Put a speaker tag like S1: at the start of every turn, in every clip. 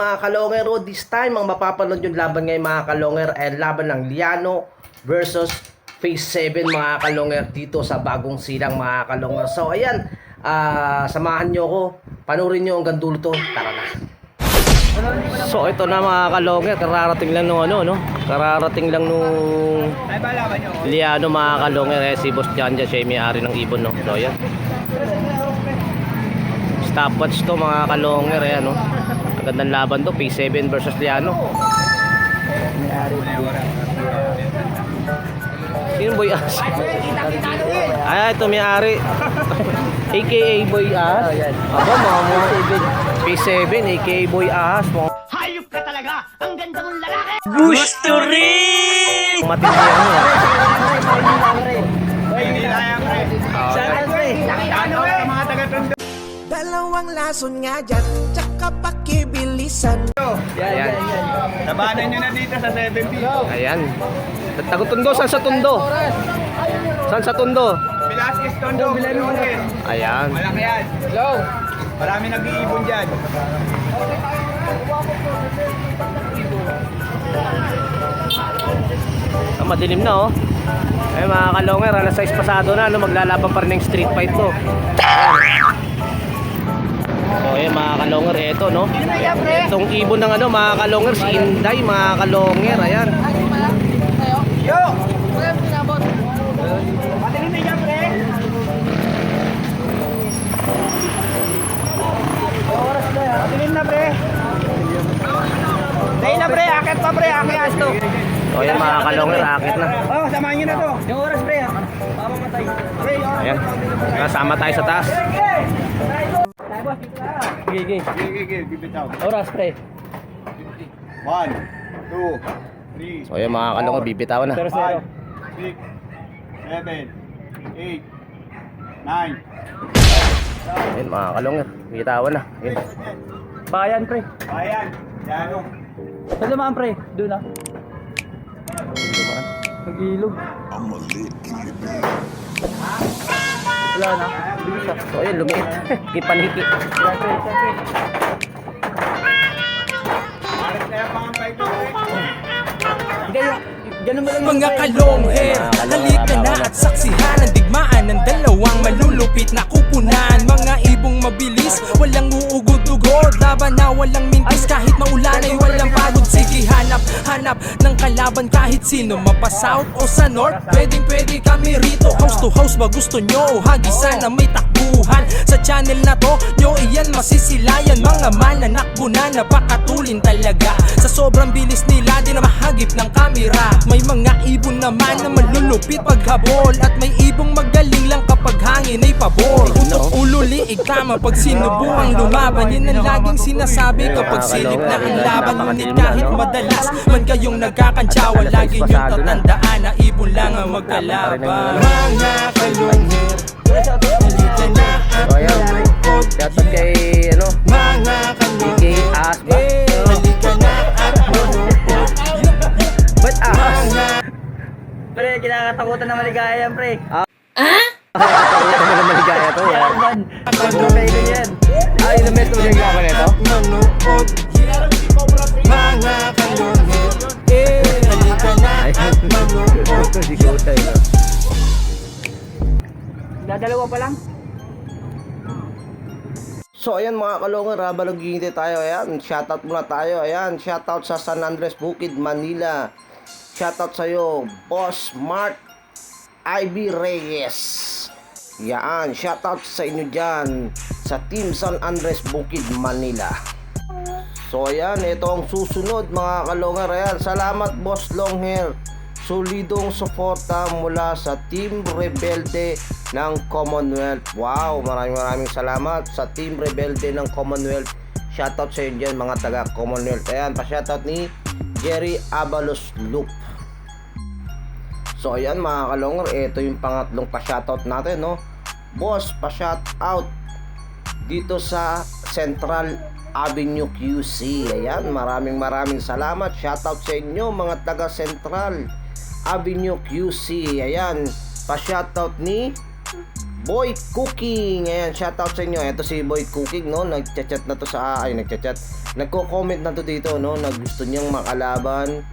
S1: mga kalongero, this time ang mapapanood yung laban ngayon mga kalonger ay laban ng Liano versus Phase 7 mga kalonger dito sa Bagong Silang mga kalonger. So ayan, samahan nyo ko, panurin nyo hanggang dulo to, tara na. So ito na mga kalonger, kararating lang nung kararating lang nung Liano mga kalonger, si Boss Jan siya yung may-ari ng ibon, no? So ayan, stopwatch to mga kalonger, ayan, no? Ang gandang laban to, P7 versus Liano. Sino Boy As? Ay, ito may-ari AKA Boy As. Aba, mga P7 AKA Boy As.
S2: Hayop ka talaga! Ang ganda mong lalaki!
S3: Gusto rin!
S1: Matindi yan, no?
S4: Dalawang lason nga dyan, tsaka pakibilisan.
S1: Ayan.
S3: Tabanan nyo na dito sa 70.
S1: Ayan. Tagutundo, saan sa tundo? Saan sa tundo?
S3: Velasquez Tondo, Velasquez.
S1: Ayan.
S3: Malaki yan. Hello. Marami nag-iibon dyan.
S1: Madilim na, oh. Ay mga kalonger, alas 6 pasado na, no? Maglalaban pa rin ng street fight to. So ayan mga kalonger, eto, no? Itong ibon ng mga kalonger, si Inday mga kalonger, ayan.
S3: Yo! Patingin na yan, pre. Patingin na, pre. Dahil na, pre. Akit pa, pre. Akit to.
S1: So ayan mga kalonger, akit na.
S3: Oh, samahan nyo na to. Yung oras, pre. Pamamatay. Pre, yung oras.
S1: Ayan, nasama tayo sa taas. Gigi.
S3: Gigi, bibitaw.
S1: Oras, pre.
S3: 1, 2, 3,
S1: So ayan mga kalonger, bibitawan na.
S3: 5, 6, 7, 8, 9.
S1: Ayan mga kalonger, bibitawan na. Ayan.
S2: Bayan, pre.
S3: Ayan. Yan o.
S2: Saan naman, pre? Doon na. Nag-ilog. Wala na. Bilis ah.
S1: So ayan, lumiit. Kipaniki.
S3: Aras na yan mga 5 pre.
S2: Ganun mo lang yung
S4: Mga kalongher, halika na at saksihan ang digmaan ng dalawang malulupit na kupunan. Mga ibong mabilis, walang uugod-ugod, laban na walang mintis kahit maulan ay walang pagod. Sige hanap ng kalaban kahit sino, mapa south o sa north, pwede kami rito. House to house ba gusto nyo? Hagisan na may takbuhan sa channel na to, nyo iyan masisilayan. Mga mananakbo na napakatulin talaga, sa sobrang bilis nila di na mahagip ng kamera. May mga ibon naman na malulupit paghabol, at may ibong magaling lang kapag hangin ay pabor. Utok ulo liig tama pag sinubuang lumaban, yun ang laging sinasabi kapag silip na ang laban. Ngunit kahit madalas man kayong nagkakantsawa, lagi niyong tatandaan na ibon lang ang magkalaban. Mga kalungher, halika na at
S1: So ayan,
S4: malungkot.
S1: shoutout kay
S4: Mga kalungher,
S1: AKA As ba?
S4: halika na at malungkot.
S1: Ba't ahas?
S2: Pre, kinakatakutan na maligaya yan, pre.
S1: Ito mo na maligaya to.
S2: Yan. Pag-trofeo ko yan.
S1: Ay, ilang beses mo yung laban ito?
S4: Manood, mga kalungher, halika na at manood.
S2: Dadalawa pa lang.
S1: So ayan mga kalongger, habang naghihintay tayo, ayan, shoutout muna tayo, ayan, shoutout sa San Andres Bukid, Manila. Shoutout sa'yo, Boss Mark Ivy Reyes. Yan, shoutout sa inyo dyan, sa Team San Andres Bukid, Manila. So ayan, ito ang susunod mga kalongger, ayan, salamat Boss Longhair. Solidong suporta mula sa Team Rebelde ng Commonwealth. Wow, maraming salamat sa Team Rebelde ng Commonwealth. Shoutout sa inyo dyan mga taga Commonwealth. Ayan, pa-shoutout ni Jerry Abalos Loop. So ayan mga kalongger, ito yung pangatlong pa-shoutout natin, no? Boss, pa-shoutout dito sa Central Avenue QC. Ayan, maraming salamat. Shoutout sa inyo mga taga Central Avenue QC. Ayan, pa-shoutout ni Boy Cooking. Ayan, shoutout sa inyo. Ito si Boy Cooking, no? Nagchat-chat na to sa nagko-comment na to dito, no? Gusto niyang makalaban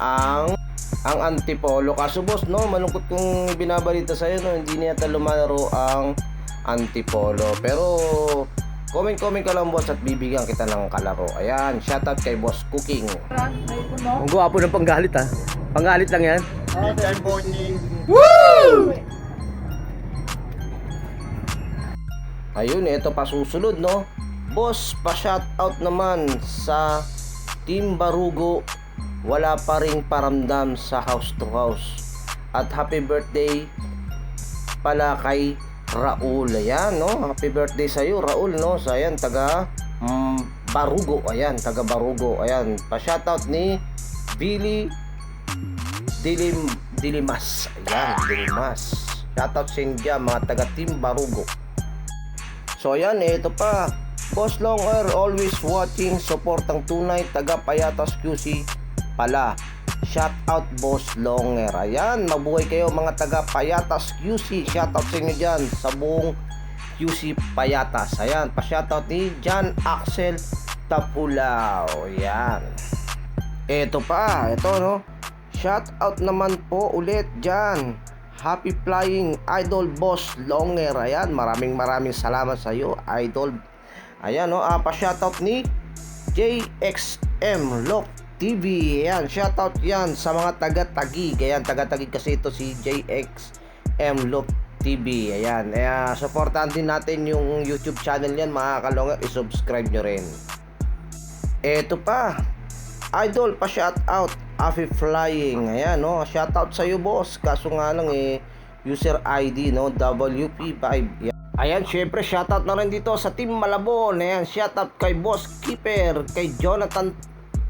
S1: ang Antipolo. Kaso boss, no, malungkot kong binabalita sa iyo, no, hindi niya lumalaro ang Antipolo. Pero comment ka lang boss at bibigyan kita ng kalaro. Ayan, shoutout kay Boss Cooking.
S2: Ang gwapo ng panggalit ha. Panggalit lang yan.
S1: Ayun, ito pa susunod, no? Boss, pa-shoutout naman sa Team Barugo. Wala pa ring paramdam sa house to house. At happy birthday pala kay Raul. Ayan, no? Happy birthday sa iyo, Raul, no? So, ayan, taga Barugo. Ayan, taga Barugo. Ayan, pa-shoutout ni Billy Dilimas. Ayan, Dilimas. Shoutout sa inyo, mga taga Team Barugo. So ayan, ito pa. Boss Longer, always watching, suportang tunay, taga Payatas QC pala. Shout out Boss Longer. Ayan, mabuhay kayo mga taga Payatas QC. Shout out sa inyo dyan sa buong QC Payatas. Ayan, pa-shout out ni John Axel Tapulao. Ayan. Ito pa, ito, no. Shout out naman po ulit dyan. Happy flying Idol Boss Longer. Ayan, maraming salamat sa iyo, Idol. Ayan, no, pa-shoutout ni JXM Lock TV. Ayan, shoutout yan sa mga taga-Taguig. Ayan, taga-Taguig kasi ito si JXM Lock TV. Ayan, supportan din natin yung YouTube channel yan, mga kalongger. I-subscribe nyo rin. Eto pa, Idol, pa-shoutout Happy Flying. Ayan, no, shoutout sa iyo boss. Kaso nga lang user ID, no, WP5. Ayan, syempre shoutout na rin dito sa Team Malabon. Ayan, shoutout kay Boss Keeper, kay Jonathan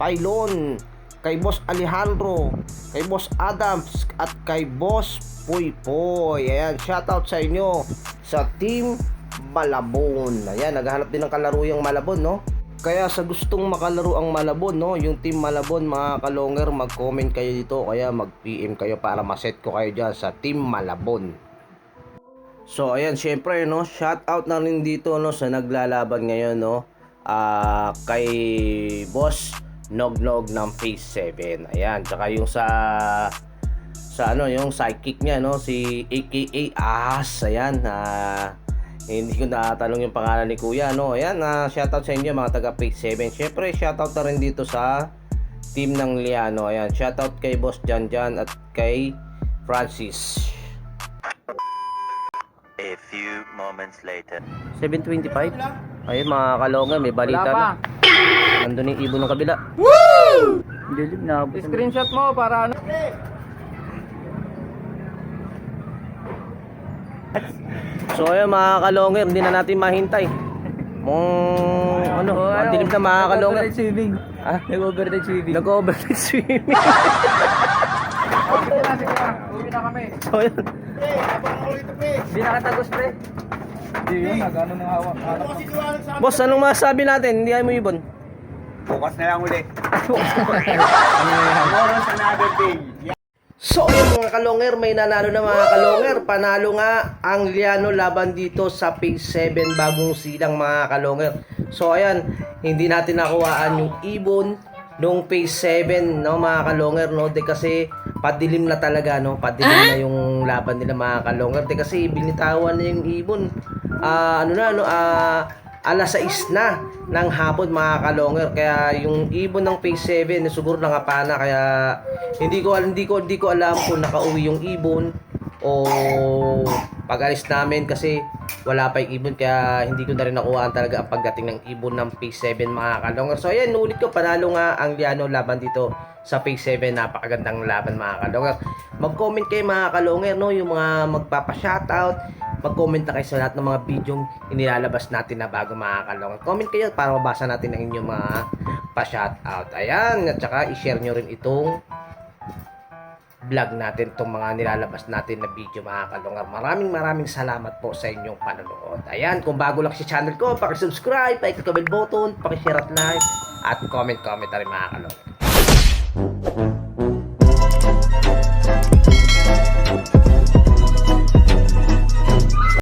S1: Pailon, kay Boss Alejandro, kay Boss Adams at kay Boss Puypoy. Ayan, shoutout sa inyo sa Team Malabon. Ayan, naghahanap din ng kalaro yung Malabon, no. Kaya sa gustong makalaro ang Malabon, no, yung Team Malabon, mga kalongger, mag-comment kayo dito, kaya mag-PM kayo para ma-set ko kayo dyan sa Team Malabon. So ayan, syempre, no, shout out na rin dito, no, sa naglalaban ngayon, no, kay Boss Nognog ng Phase 7. Ayan, tsaka yung sa ano, yung sidekick niya, no, si AKA As. Ayan, hindi ko natanong yung pangalan ni Kuya, no. Ayan, shoutout sa inyo mga taga Phase 7. Syempre, shoutout na rin dito sa team ng Liano. Ayan, shoutout kay Boss Janjan at kay Francis.
S5: A few moments later.
S2: 7:25.
S1: Ayun, mga kalongan, may balita na. Nandun yung ibon ng kabila.
S2: Dilim na.
S3: Screenshot mo para ano.
S1: So ayun, mga kalongger, hindi na natin mahintay. Dilim na, mga kalongger.
S2: Nag-overnight swimming.
S1: Ha?
S2: Nag-overnight swimming.
S1: Nag-overnight swimming.
S3: Uwi na kami.
S1: So ayun.
S2: Hindi nakatagos, pre.
S3: Hindi yun, nagano ng hawak.
S1: Boss, anong masasabi natin? Hindi ay mo ibon.
S5: Bukas na lang ulit.
S1: So ayun, mga kalongger, may nanalo na, mga kalongger. Panalo nga ang Liano laban dito sa Phase 7 bagong silang, mga kalongger. So ayan, hindi natin nakuhaan yung ibon nung Phase 7, no, mga kalongger, no. De kasi padilim na talaga, no. Padilim na yung laban nila, mga kalongger. De kasi binitawan na yung ibon. Alas 6 na ng hapon, mga kalongger. Kaya yung ibon ng Phase 7 siguro nangapana, kaya hindi ko alam kung nakauwi yung ibon o pag-alis namin, kasi wala pa yung ibon, kaya hindi ko na rin nakuhaan talaga ang pagdating ng ibon ng Phase 7, mga kalongger. So ayan, ulit ko, panalo nga ang Liano laban dito sa Phase 7. Napakagandang laban, mga kalongger. Mag-comment kayo, mga kalongger, no, yung mga magpapa-shoutout. Mag-comment na kayo sa lahat ng mga video inilalabas natin na bago, mga kalongger. Comment kayo para mabasa natin ang inyong mga pa-shoutout. Ayan, at saka i-share nyo rin itong vlog natin, itong mga nilalabas natin na video, mga kalongger. Maraming salamat po sa inyong panonood. Ayan, kung bago lang sa channel ko, paki-subscribe, paki-click the bell button, paki-share at like, at comment na rin, mga kalongger.